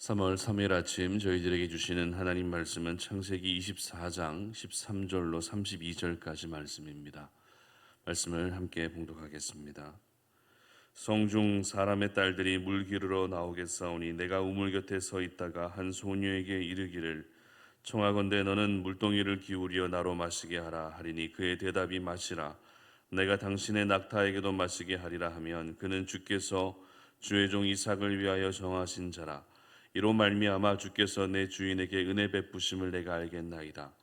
3월 3일 아침 저희들에게 주시는 하나님 말씀은 창세기 24장 13절로 32절까지 말씀입니다. 말씀을 함께 봉독하겠습니다. 성중 사람의 딸들이 물 기르러 나오겠사오니 내가 우물 곁에 서 있다가 한 소녀에게 이르기를 청하건대 너는 물동이를 기울여 나로 마시게 하라 하리니 그의 대답이 마시라 내가 당신의 낙타에게도 마시게 하리라 하면 그는 주께서 주의 종 이삭을 위하여 정하신 자라 이로 말미암아 주께서 내 주인에게 은혜 베푸심을 내가 알겠나이다.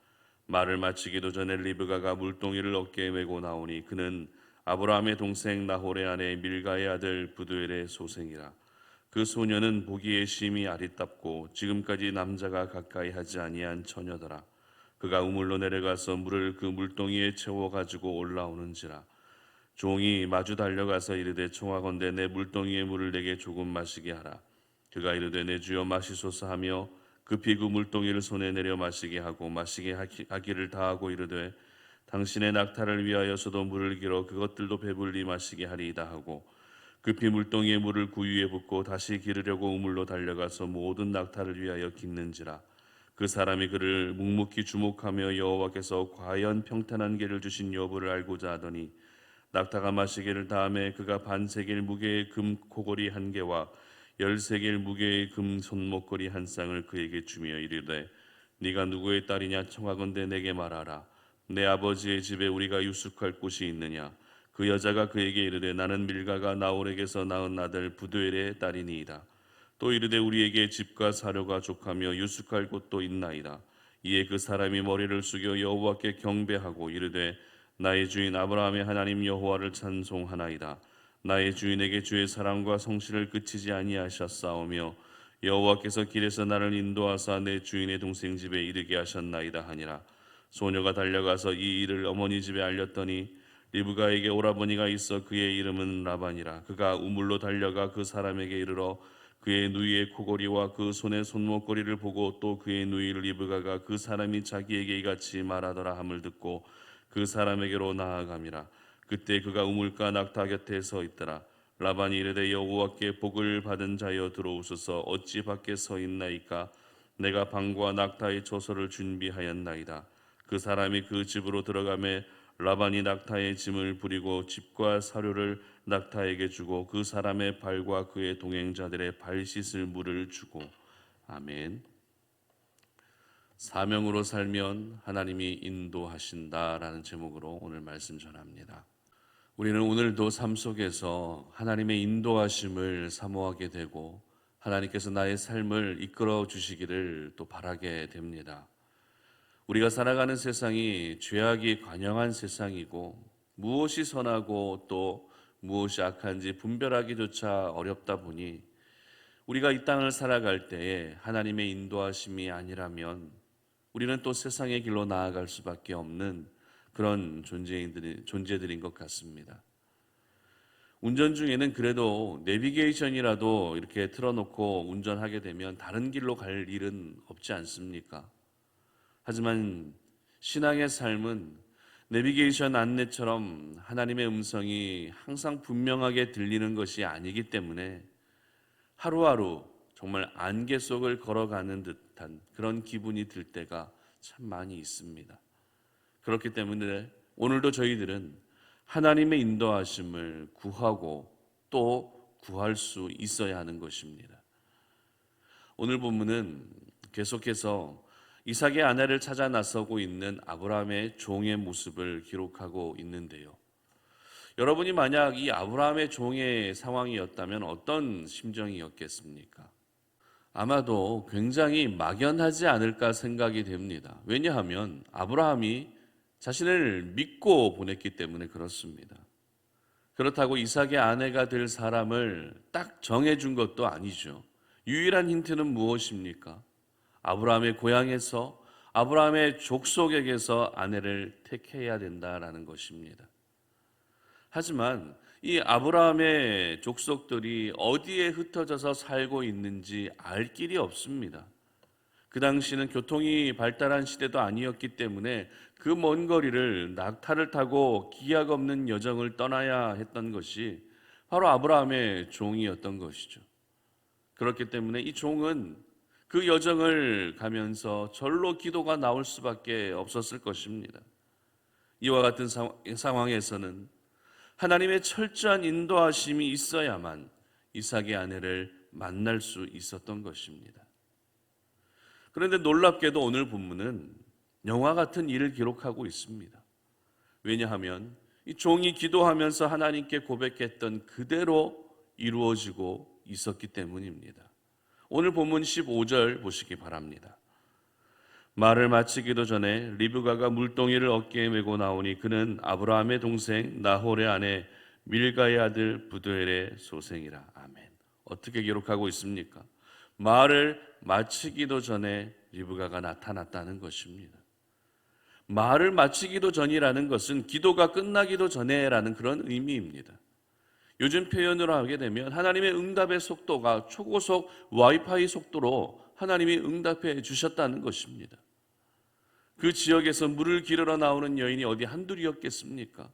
말을 마치기도 전에 리브가가 물동이를 어깨에 메고 나오니 그는 아브라함의 동생 나홀의 아내 밀가의 아들 부두엘의 소생이라. 그 소녀는 보기에 심히 아리답고 지금까지 남자가 가까이 하지 아니한 처녀더라. 그가 우물로 내려가서 물을 그 물동이에 채워 가지고 올라오는지라. 종이 마주 달려가서 이르되 청하건대 내 물동이의 물을 내게 조금 마시게 하라. 그가 이르되 내 주여 마시소서 하며 급히 그 물동이를 손에 내려 마시게 하고 마시게 하기를 다하고 이르되 당신의 낙타를 위하여서도 물을 길어 그것들도 배불리 마시게 하리이다 하고 급히 물동이의 물을 구유에 붓고 다시 기르려고 우물로 달려가서 모든 낙타를 위하여 깃는지라. 그 사람이 그를 묵묵히 주목하며 여호와께서 과연 평탄한 길을 주신 여부를 알고자 하더니 낙타가 마시기를 다음에 그가 반세겔 무게의 금 코골이 한 개와 10세겔 무게의 금 손목걸이 한 쌍을 그에게 주며 이르되 네가 누구의 딸이냐 청하건대 내게 말하라. 내 아버지의 집에 우리가 유숙할 곳이 있느냐. 그 여자가 그에게 이르되 나는 밀가가 나홀에게서 낳은 아들 부두엘의 딸이니이다. 또 이르되 우리에게 집과 사료가 족하며 유숙할 곳도 있나이다. 이에 그 사람이 머리를 숙여 여호와께 경배하고 이르되 나의 주인 아브라함의 하나님 여호와를 찬송하나이다. 나의 주인에게 주의 사랑과 성실을 그치지 아니하셨사오며 여호와께서 길에서 나를 인도하사 내 주인의 동생 집에 이르게 하셨나이다 하니라. 소녀가 달려가서 이 일을 어머니 집에 알렸더니 리브가에게 오라버니가 있어 그의 이름은 라반이라. 그가 우물로 달려가 그 사람에게 이르러 그의 누이의 코골이와 그 손의 손목걸이를 보고 또 그의 누이 리브가가 그 사람이 자기에게 이같이 말하더라 함을 듣고 그 사람에게로 나아감이라. 그때 그가 우물가 낙타 곁에 서 있더라. 라반이 이르되 여호와께 복을 받은 자여 들어오소서. 어찌 밖에 서 있나이까. 내가 방과 낙타의 처소를 준비하였나이다. 그 사람이 그 집으로 들어가매 라반이 낙타의 짐을 부리고 집과 사료를 낙타에게 주고 그 사람의 발과 그의 동행자들의 발 씻을 물을 주고. 아멘. 사명으로 살면 하나님이 인도하신다라는 제목으로 오늘 말씀 전합니다. 우리는 오늘도 삶 속에서 하나님의 인도하심을 사모하게 되고 하나님께서 나의 삶을 이끌어 주시기를 또 바라게 됩니다. 우리가 살아가는 세상이 죄악이 관영한 세상이고 무엇이 선하고 또 무엇이 악한지 분별하기조차 어렵다 보니 우리가 이 땅을 살아갈 때에 하나님의 인도하심이 아니라면 우리는 또 세상의 길로 나아갈 수밖에 없는 그런 존재들인 것 같습니다. 운전 중에는 그래도 내비게이션이라도 이렇게 틀어놓고 운전하게 되면 다른 길로 갈 일은 없지 않습니까? 하지만 신앙의 삶은 내비게이션 안내처럼 하나님의 음성이 항상 분명하게 들리는 것이 아니기 때문에 하루하루 정말 안개 속을 걸어가는 듯한 그런 기분이 들 때가 참 많이 있습니다. 그렇기 때문에 오늘도 저희들은 하나님의 인도하심을 구하고 또 구할 수 있어야 하는 것입니다. 오늘 본문은 계속해서 이삭의 아내를 찾아 나서고 있는 아브라함의 종의 모습을 기록하고 있는데요. 여러분이 만약 이 아브라함의 종의 상황이었다면 어떤 심정이었겠습니까? 아마도 굉장히 막연하지 않을까 생각이 됩니다. 왜냐하면 아브라함이 자신을 믿고 보냈기 때문에 그렇습니다. 그렇다고 이삭의 아내가 될 사람을 딱 정해준 것도 아니죠. 유일한 힌트는 무엇입니까? 아브라함의 고향에서 아브라함의 족속에게서 아내를 택해야 된다라는 것입니다. 하지만 이 아브라함의 족속들이 어디에 흩어져서 살고 있는지 알 길이 없습니다. 그 당시는 교통이 발달한 시대도 아니었기 때문에 그 먼 거리를 낙타를 타고 기약 없는 여정을 떠나야 했던 것이 바로 아브라함의 종이었던 것이죠. 그렇기 때문에 이 종은 그 여정을 가면서 절로 기도가 나올 수밖에 없었을 것입니다. 이와 같은 상황에서는 하나님의 철저한 인도하심이 있어야만 이삭의 아내를 만날 수 있었던 것입니다. 그런데 놀랍게도 오늘 본문은 영화 같은 일을 기록하고 있습니다. 왜냐하면 이 종이 기도하면서 하나님께 고백했던 그대로 이루어지고 있었기 때문입니다. 오늘 본문 15절 보시기 바랍니다. 말을 마치기도 전에 리브가가 물동이를 어깨에 메고 나오니 그는 아브라함의 동생 나홀의 아내 밀가의 아들 부두엘의 소생이라. 아멘. 어떻게 기록하고 있습니까? 말을 마치기도 전에 리브가가 나타났다는 것입니다. 말을 마치기도 전이라는 것은 기도가 끝나기도 전에라는 그런 의미입니다. 요즘 표현으로 하게 되면 하나님의 응답의 속도가 초고속 와이파이 속도로 하나님이 응답해 주셨다는 것입니다. 그 지역에서 물을 기르러 나오는 여인이 어디 한둘이었겠습니까?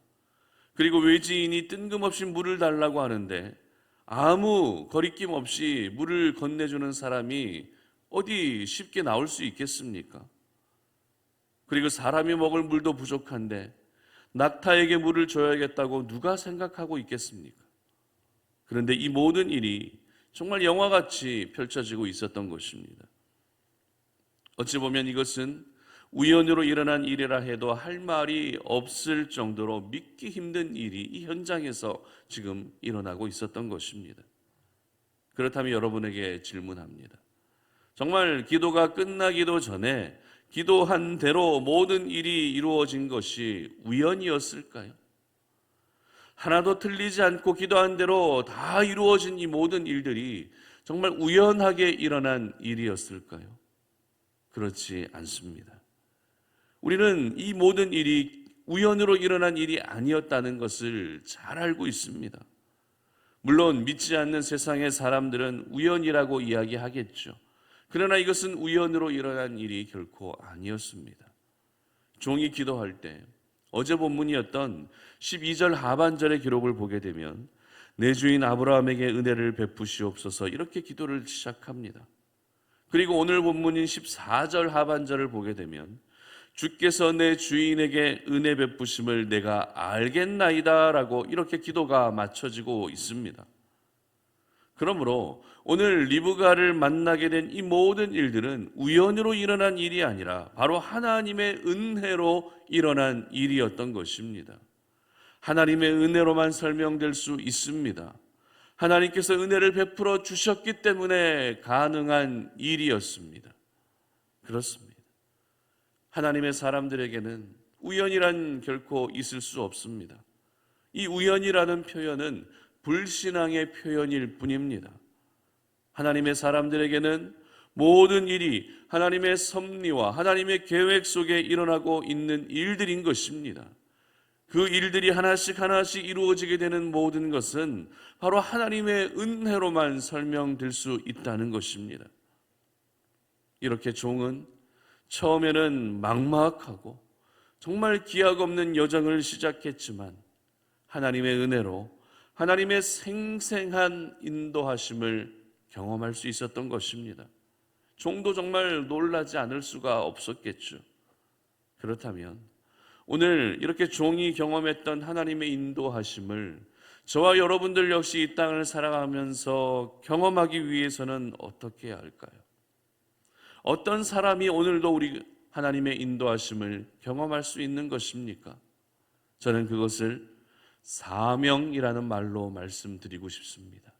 그리고 외지인이 뜬금없이 물을 달라고 하는데 아무 거리낌 없이 물을 건네주는 사람이 어디 쉽게 나올 수 있겠습니까? 그리고 사람이 먹을 물도 부족한데 낙타에게 물을 줘야겠다고 누가 생각하고 있겠습니까? 그런데 이 모든 일이 정말 영화같이 펼쳐지고 있었던 것입니다. 어찌 보면 이것은 우연으로 일어난 일이라 해도 할 말이 없을 정도로 믿기 힘든 일이 이 현장에서 지금 일어나고 있었던 것입니다. 그렇다면 여러분에게 질문합니다. 정말 기도가 끝나기도 전에 기도한 대로 모든 일이 이루어진 것이 우연이었을까요? 하나도 틀리지 않고 기도한 대로 다 이루어진 이 모든 일들이 정말 우연하게 일어난 일이었을까요? 그렇지 않습니다. 우리는 이 모든 일이 우연으로 일어난 일이 아니었다는 것을 잘 알고 있습니다. 물론 믿지 않는 세상의 사람들은 우연이라고 이야기하겠죠. 그러나 이것은 우연으로 일어난 일이 결코 아니었습니다. 종이 기도할 때 어제 본문이었던 12절 하반절의 기록을 보게 되면 내 주인 아브라함에게 은혜를 베푸시옵소서 이렇게 기도를 시작합니다. 그리고 오늘 본문인 14절 하반절을 보게 되면 주께서 내 주인에게 은혜 베푸심을 내가 알겠나이다 라고 이렇게 기도가 맞춰지고 있습니다. 그러므로 오늘 리브가를 만나게 된 이 모든 일들은 우연으로 일어난 일이 아니라 바로 하나님의 은혜로 일어난 일이었던 것입니다. 하나님의 은혜로만 설명될 수 있습니다. 하나님께서 은혜를 베풀어 주셨기 때문에 가능한 일이었습니다. 그렇습니다. 하나님의 사람들에게는 우연이란 결코 있을 수 없습니다. 이 우연이라는 표현은 불신앙의 표현일 뿐입니다. 하나님의 사람들에게는 모든 일이 하나님의 섭리와 하나님의 계획 속에 일어나고 있는 일들인 것입니다. 그 일들이 하나씩 하나씩 이루어지게 되는 모든 것은 바로 하나님의 은혜로만 설명될 수 있다는 것입니다. 이렇게 종은 처음에는 막막하고 정말 기약 없는 여정을 시작했지만 하나님의 은혜로 하나님의 생생한 인도하심을 경험할 수 있었던 것입니다. 종도 정말 놀라지 않을 수가 없었겠죠. 그렇다면 오늘 이렇게 종이 경험했던 하나님의 인도하심을 저와 여러분들 역시 이 땅을 살아가면서 경험하기 위해서는 어떻게 해야 할까요? 어떤 사람이 오늘도 우리 하나님의 인도하심을 경험할 수 있는 것입니까? 저는 그것을 사명이라는 말로 말씀드리고 싶습니다.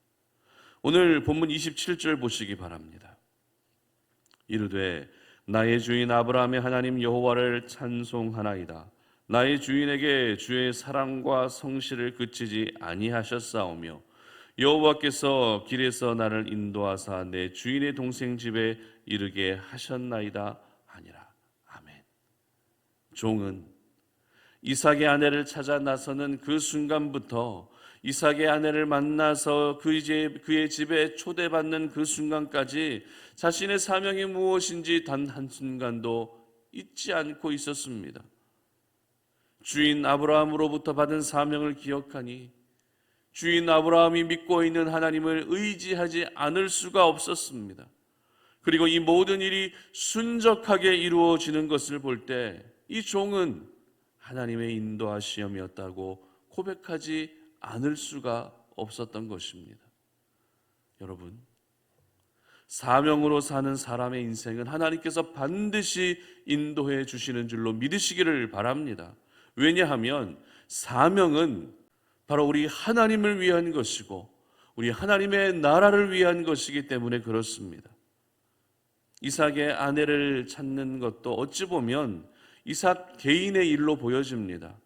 오늘 본문 27절 보시기 바랍니다. 이르되 나의 주인 아브라함의 하나님 여호와를 찬송하나이다. 나의 주인에게 주의 사랑과 성실을 그치지 아니하셨사오며 여호와께서 길에서 나를 인도하사 내 주인의 동생 집에 이르게 하셨나이다 하니라. 아멘. 종은 이삭의 아내를 찾아 나서는 그 순간부터 이삭의 아내를 만나서 그의 집에 초대받는 그 순간까지 자신의 사명이 무엇인지 단 한순간도 잊지 않고 있었습니다. 주인 아브라함으로부터 받은 사명을 기억하니 주인 아브라함이 믿고 있는 하나님을 의지하지 않을 수가 없었습니다. 그리고 이 모든 일이 순적하게 이루어지는 것을 볼 때 이 종은 하나님의 인도하심이었다고 고백하지 않을 수가 없었던 것입니다. 여러분, 사명으로 사는 사람의 인생은 하나님께서 반드시 인도해 주시는 줄로 믿으시기를 바랍니다. 왜냐하면 사명은 바로 우리 하나님을 위한 것이고 우리 하나님의 나라를 위한 것이기 때문에 그렇습니다. 이삭의 아내를 찾는 것도 어찌 보면 이삭 개인의 일로 보여집니다.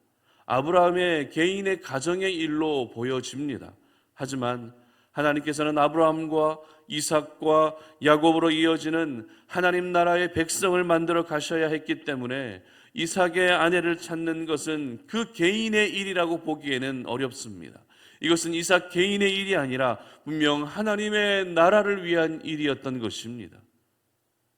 아브라함의 개인의 가정의 일로 보여집니다. 하지만 하나님께서는 아브라함과 이삭과 야곱으로 이어지는 하나님 나라의 백성을 만들어 가셔야 했기 때문에 이삭의 아내를 찾는 것은 그 개인의 일이라고 보기에는 어렵습니다. 이것은 이삭 개인의 일이 아니라 분명 하나님의 나라를 위한 일이었던 것입니다.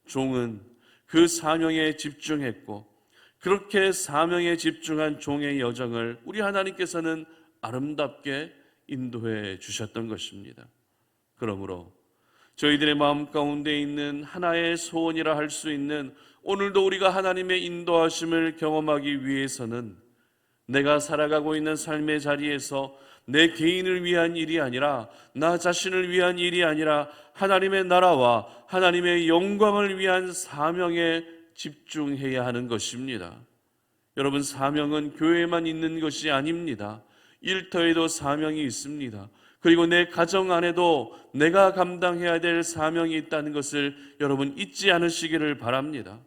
종은 그 사명에 집중했고 그렇게 사명에 집중한 종의 여정을 우리 하나님께서는 아름답게 인도해 주셨던 것입니다. 그러므로 저희들의 마음 가운데 있는 하나의 소원이라 할 수 있는 오늘도 우리가 하나님의 인도하심을 경험하기 위해서는 내가 살아가고 있는 삶의 자리에서 내 개인을 위한 일이 아니라 나 자신을 위한 일이 아니라 하나님의 나라와 하나님의 영광을 위한 사명에 집중해야 하는 것입니다. 여러분, 사명은 교회에만 있는 것이 아닙니다. 일터에도 사명이 있습니다. 그리고 내 가정 안에도 내가 감당해야 될 사명이 있다는 것을 여러분 잊지 않으시기를 바랍니다.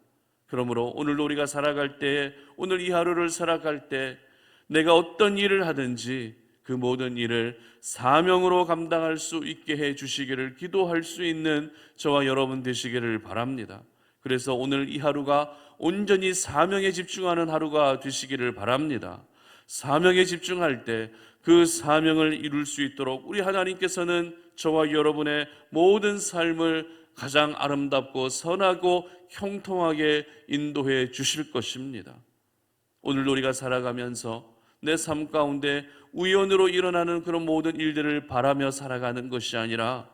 그러므로 오늘도 우리가 살아갈 때, 오늘 이 하루를 살아갈 때 내가 어떤 일을 하든지 그 모든 일을 사명으로 감당할 수 있게 해 주시기를 기도할 수 있는 저와 여러분 되시기를 바랍니다. 그래서 오늘 이 하루가 온전히 사명에 집중하는 하루가 되시기를 바랍니다. 사명에 집중할 때 그 사명을 이룰 수 있도록 우리 하나님께서는 저와 여러분의 모든 삶을 가장 아름답고 선하고 형통하게 인도해 주실 것입니다. 오늘도 우리가 살아가면서 내 삶 가운데 우연으로 일어나는 그런 모든 일들을 바라며 살아가는 것이 아니라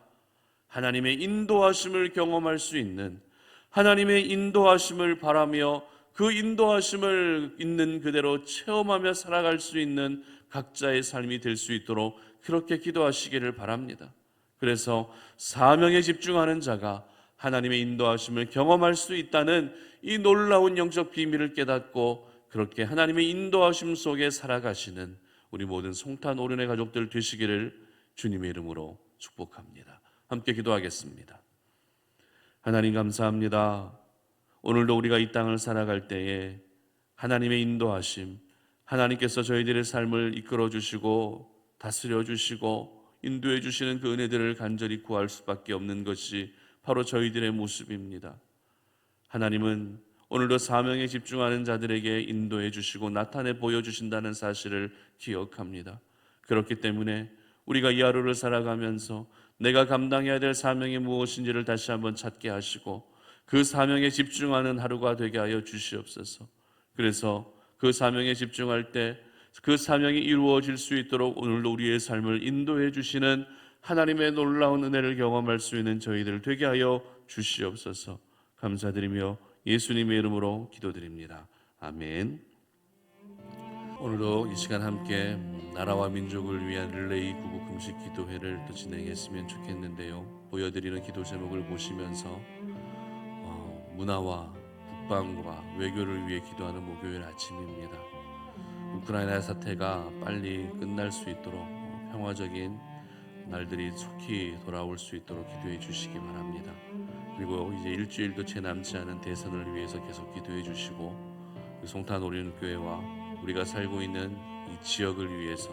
하나님의 인도하심을 경험할 수 있는, 하나님의 인도하심을 바라며 그 인도하심을 있는 그대로 체험하며 살아갈 수 있는 각자의 삶이 될 수 있도록 그렇게 기도하시기를 바랍니다. 그래서 사명에 집중하는 자가 하나님의 인도하심을 경험할 수 있다는 이 놀라운 영적 비밀을 깨닫고 그렇게 하나님의 인도하심 속에 살아가시는 우리 모든 송탄 오륜의 가족들 되시기를 주님의 이름으로 축복합니다. 함께 기도하겠습니다. 하나님 감사합니다. 오늘도 우리가 이 땅을 살아갈 때에 하나님의 인도하심, 하나님께서 저희들의 삶을 이끌어 주시고 다스려 주시고 인도해 주시는 그 은혜들을 간절히 구할 수밖에 없는 것이 바로 저희들의 모습입니다. 하나님은 오늘도 사명에 집중하는 자들에게 인도해 주시고 나타내 보여주신다는 사실을 기억합니다. 그렇기 때문에 우리가 이 하루를 살아가면서 내가 감당해야 될 사명이 무엇인지를 다시 한번 찾게 하시고 그 사명에 집중하는 하루가 되게 하여 주시옵소서. 그래서 그 사명에 집중할 때 그 사명이 이루어질 수 있도록 오늘도 우리의 삶을 인도해 주시는 하나님의 놀라운 은혜를 경험할 수 있는 저희들 되게 하여 주시옵소서. 감사드리며 예수님의 이름으로 기도드립니다. 아멘. 오늘도 이 시간 함께 나라와 민족을 위한 릴레이 구국 금식 기도회를 또 진행했으면 좋겠는데요. 보여드리는 기도 제목을 보시면서 문화와 국방과 외교를 위해 기도하는 목요일 아침입니다. 우크라이나 사태가 빨리 끝날 수 있도록 평화적인 날들이 속히 돌아올 수 있도록 기도해 주시기 바랍니다. 그리고 이제 일주일도 채 남지 않은 대선을 위해서 계속 기도해 주시고 송탄 오륜교회와 우리가 살고 있는 이 지역을 위해서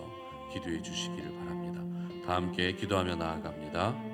기도해 주시기를 바랍니다. 다 함께 기도하며 나아갑니다.